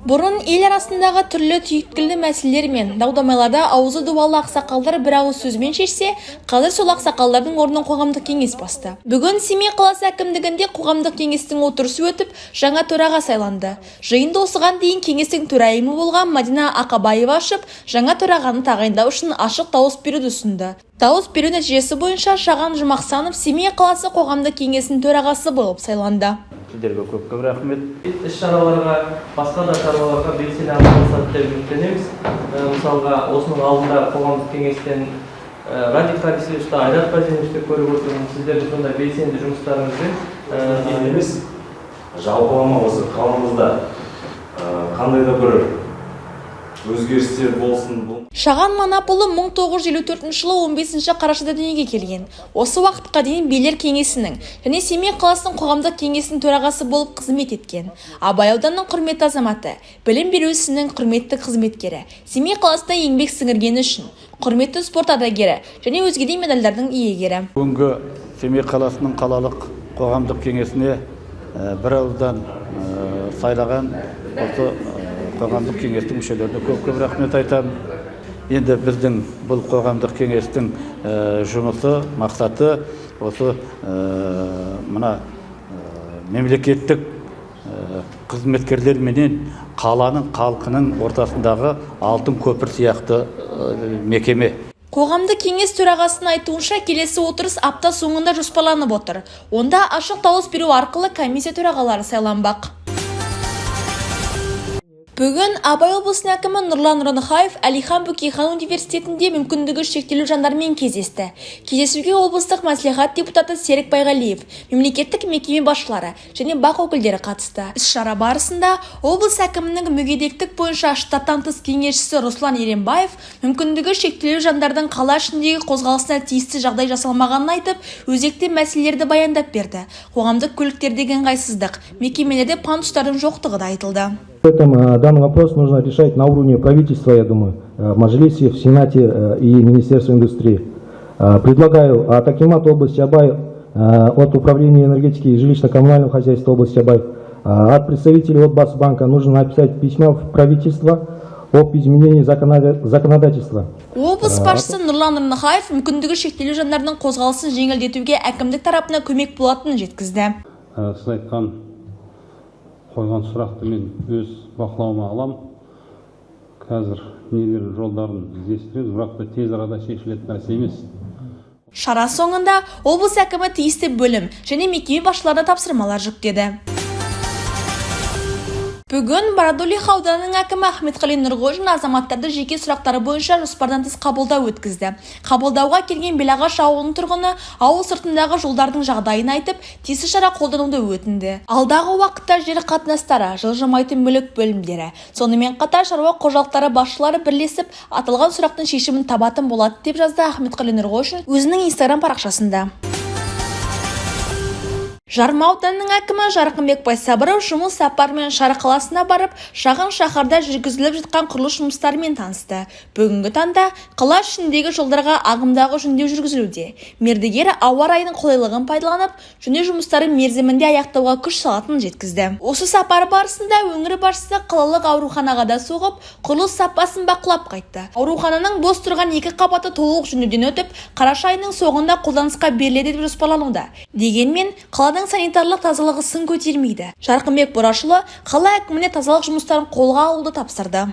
Бұрын ел арасындағы түрлі түйткілді мәселелер мен дау-дамайларда аузы дуалы ақсақалдар бір ауыз сөзбен шешсе, қазір сол ақсақалдардың орнын қоғамдық кеңес басты. Бүгін Семей қаласы әкімдігінде қоғамдық кеңестің отырысы өтіп, жаңа төраға сайланды. Жиынды осыған дейін кеңестің төрайымы болған Мадина Ақабаева ашып, жаңа төрағаны тағайындау үшін ашық дауыс беруді ұсынды. Дауыс беру нәтижесі бойынша Шаған Жұмақсанов Семей қаласы қоғамдық кеңесінің төрағасы болып сайланды. Сіздерге көп рахмет. Іс-шараларға, басқа да шаруаларға белсене араласады деп үміттенеміз. Мысалға, осының алдында қоғамдық кеңестен Радик Харисовичті, Айрат Базеновичті көріп отырмын. Сіздердің сондай белсенді жұмыстарыңызбен емес, жалпылама осы қаламызда қандай да бір өзгерістер болсын. Шаған Манапұлы 1954 жылы 15 қарашада дүниеге келген. Осы уақытқа дейін билер кеңесінің және Семей қаласының қоғамдық кеңесінің төрағасы болып қызмет еткен. Абай ауданының құрметті азаматы, білім беру ісінің құрметті қызметкері, Семей қаласында еңбек сіңіргені үшін құрметті спорт ардагері және өзге де медальдардың иегері. Бүгінгі Семей қаласының қалалық қоғамдық кеңесіне бір ауыздан сайлаған осы қоғамдық кеңестің мүшелеріне көп рахмет айтамын. Енді біздің бұл қоғамдық кеңестің жұмысы, мақсаты осы мына мемлекеттік қызметкерлер менен қаланың халқының ортасындағы алтын көпір сияқты мекеме. Қоғамдық кеңес төрағасының айтуынша келесі отырыс апта соңында жоспарланып отыр. Онда ашық дауыс беру арқылы комиссия төрағалары сайланбақ. Бүгін Абай облысының әкімі Нұрлан Ронхаев Әлихан Бөкейхан университетінде мүмкіндігі шектеулі жандармен кездесті. Кездесуге облыстық мәслихат депутаты Серік Байғалиев, мемлекеттік мекеме басшылары және бақ өкілдері қатысты. Іс-шара барысында облыс әкімінің мүгедектік бойынша штаттан тыс кеңесшісі Руслан Еренбаев мүмкіндігі шектеулі жандардың қала ішіндегі қозғалысына тиісті жағдай жасалмағанын айтып, өзекті мәселелерді баяндап берді. Қоғамдық көліктердегі ыңғайсыздық, мекемелерде пандустардың жоқтығы да айтылды. Данный вопрос нужно решать на уровне правительства, я думаю, в Мажилисе, в Сенате и Министерстве индустрии. Предлагаю от Акимата области Абай, от Управления энергетики и жилищно-коммунального хозяйства области Абай, от представителей от Басбанка нужно написать письмо в правительство об изменении законодательства. Облыс басшысы Нұрлан Ронхаев мүмкіндігі шектеулі жандардың қозғалысын жеңілдетуге әкімдік тарапына көмек болатынын жеткізді. Сіз айтқан қойған сұрақты мен өз бақылауыма алам. Қазір нелер жолдарын іздестіреміз, бірақ та тез арада шешілетін нәрсе емес. Шара соңында облыс әкімі тиісті бөлім және мекеме басшыларына тапсырмалар жүктеді. Бүгін Бородулиха ауданының әкімі Ахметқали Нұрғожин азаматтарды жеке сұрақтары бойынша жоспардан тыс қабылдау өткізді. Қабылдауға келген Белағаш ауылының тұрғыны ауыл сыртындағы жолдардың жағдайын айтып, тиісті шара қолдануды өтінді. Алдағы уақытта жер қатынастары, жылжымайтын мүлік бөлімдері, сонымен қатар шаруа қожалықтары басшылары бірлесіп, аталған сұрақтың шешімін табатын болады деп жазды Ахметқали Нұрғожин өзінің Instagram парақшасында. Жарма ауданының әкімі Жарқынбек Байсабыров жұмыс сапарымен Шар қаласына барып, шағын шаһарда жүргізіліп жатқан құрылыс жұмыстарымен танысты. Бүгінгі таңда қала ішіндегі жолдарға ағымдағы жөндеу жүргізілуде. Мердігер ауа райының қолайлығын пайдаланып, жөндеу жұмыстарын мерзімінде аяқтауға күш салатынын жеткізді. Осы сапар барысында өңір басшысы қалалық ауруханаға да соғып, құрылыс сапасын бақылап қайтты. Аурухананың бос тұрған 2 қабаты толық жөндеуден өтіп, қараша айының соңында қолданысқа беріледі деп жоспарлануда. Дегенмен, қаланың санитарлық тазалығы сын көтермейді. Жарқынбек Борашұлы қала әкіміне тазалық жұмыстарын қолға алуды тапсырды.